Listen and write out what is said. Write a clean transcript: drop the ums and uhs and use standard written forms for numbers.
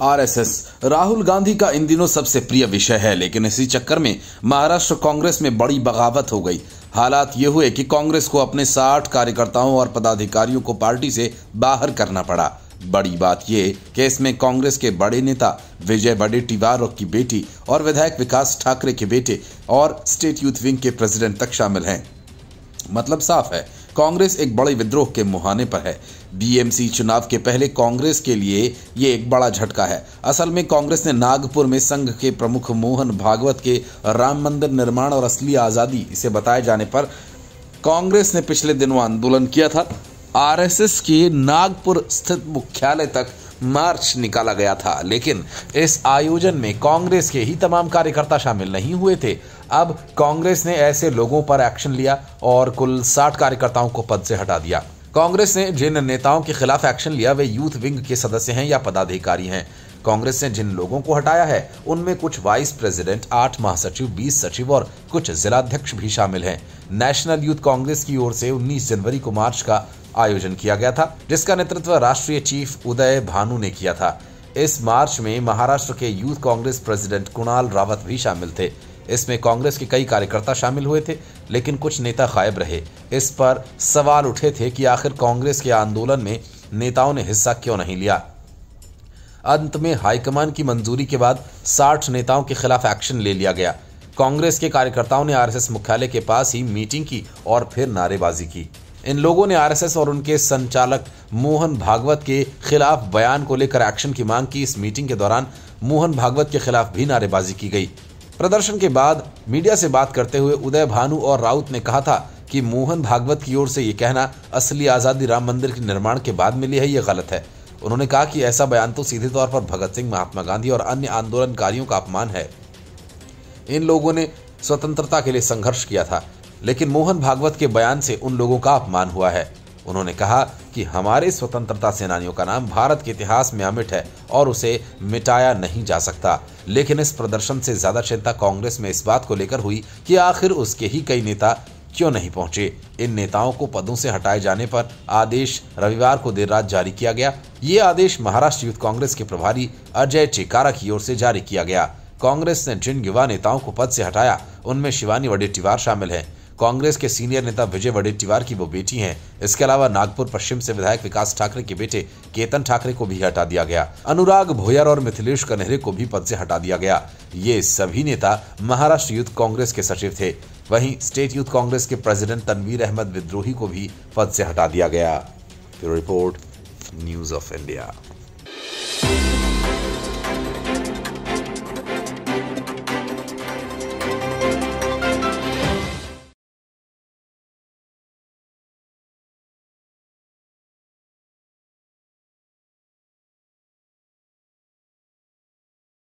RSS Rahul Gandhi का इन दिनों सबसे प्रिय विषय है, लेकिन इसी चक्कर में महाराष्ट्र कांग्रेस में बड़ी बगावत हो गई। हालात ये हुए कि कांग्रेस को अपने 60 कार्यकर्ताओं और पदाधिकारियों को पार्टी से बाहर करना पड़ा। बड़ी बात यह कि इसमें कांग्रेस के बड़े नेता विजय वडेट्टीवार की बेटी और विधायक विकास ठाकरे के बेटे और स्टेट यूथ विंग के प्रेसिडेंट तक शामिल हैं। मतलब साफ है, कांग्रेस एक बड़े विद्रोह के मुहाने पर है। बीएमसी चुनाव के पहले कांग्रेस के लिए ये एक बड़ा झटका है। असल में कांग्रेस ने नागपुर में संघ के प्रमुख मोहन भागवत के राम मंदिर निर्माण और असली आजादी इसे बताए जाने पर कांग्रेस ने पिछले दिनों आंदोलन किया था। आरएसएस के नागपुर स्थित मुख्यालय तक मार्च निकाला गया था, लेकिन इस आयोजन में कांग्रेस के ही तमाम कार्यकर्ता शामिल नहीं हुए थे। अब कांग्रेस ने ऐसे लोगों पर एक्शन लिया और कुल 60 कार्यकर्ताओं को पद से हटा दिया। कांग्रेस ने जिन नेताओं के खिलाफ एक्शन लिया वे यूथ विंग के सदस्य हैं या पदाधिकारी हैं। कांग्रेस ने जिन लोगों को हटाया है उनमें कुछ वाइस प्रेसिडेंट, 8 महासचिव, 20 सचिव और कुछ जिलाध्यक्ष भी शामिल हैं। नेशनल यूथ कांग्रेस की ओर से 19 जनवरी को मार्च का आयोजन किया गया था, जिसका नेतृत्व राष्ट्रीय चीफ उदय भानु ने किया था। इस मार्च में महाराष्ट्र के यूथ कांग्रेस प्रेसिडेंट कुणाल रावत भी शामिल थे। इसमें कांग्रेस के कई कार्यकर्ता शामिल हुए थे, लेकिन कुछ नेता गायब रहे। इस पर सवाल उठे थे कि आखिर कांग्रेस के आंदोलन में नेताओं ने हिस्सा क्यों नहीं लिया। अंत में हाईकमान की मंजूरी के बाद 60 नेताओं के खिलाफ एक्शन ले लिया गया। कांग्रेस के कार्यकर्ताओं ने आरएसएस मुख्यालय के पास ही मीटिंग की और फिर नारेबाजी की। इन लोगों ने आरएसएस और उनके संचालक मोहन भागवत के खिलाफ बयान को लेकर एक्शन की मांग की। इस मीटिंग के दौरान मोहन भागवत के खिलाफ भी नारेबाजी की गई। प्रदर्शन के बाद मीडिया से बात करते हुए उदय भानु और राउत ने कहा था कि मोहन भागवत की ओर से ये कहना असली आजादी राम मंदिर के निर्माण के बाद मिली है, ये गलत है। उन्होंने कहा कि ऐसा बयान तो सीधे तौर पर भगत सिंह, महात्मा गांधी और अन्य आंदोलनकारियों का अपमान है। इन लोगों ने स्वतंत्रता के लिए संघर्ष किया था, लेकिन मोहन भागवत के बयान से उन लोगों का अपमान हुआ है। उन्होंने कहा कि हमारे स्वतंत्रता सेनानियों का नाम भारत के इतिहास में अमिट है और उसे मिटाया नहीं जा सकता। लेकिन इस प्रदर्शन से ज्यादा चिंता कांग्रेस में इस बात को लेकर हुई कि आखिर उसके ही कई नेता क्यों नहीं पहुंचे। इन नेताओं को पदों से हटाए जाने पर आदेश रविवार को देर रात जारी किया गया। ये आदेश महाराष्ट्र यूथ कांग्रेस के प्रभारी अजय चिकारा की ओर से जारी किया गया। कांग्रेस ने जिन युवा नेताओं को पद से हटाया उनमें शिवानी वडेट्टीवार शामिल है। कांग्रेस के सीनियर नेता विजय वडेट्टीवार की वो बेटी हैं। इसके अलावा नागपुर पश्चिम से विधायक विकास ठाकरे के बेटे केतन ठाकरे को भी हटा दिया गया। अनुराग भोयर और मिथिलेश कन्हरे को भी पद से हटा दिया गया। ये सभी नेता महाराष्ट्र यूथ कांग्रेस के सचिव थे। वहीं स्टेट यूथ कांग्रेस के प्रेसिडेंट तनवीर अहमद विद्रोही को भी पद से हटा दिया गया। Bureau report, news of India.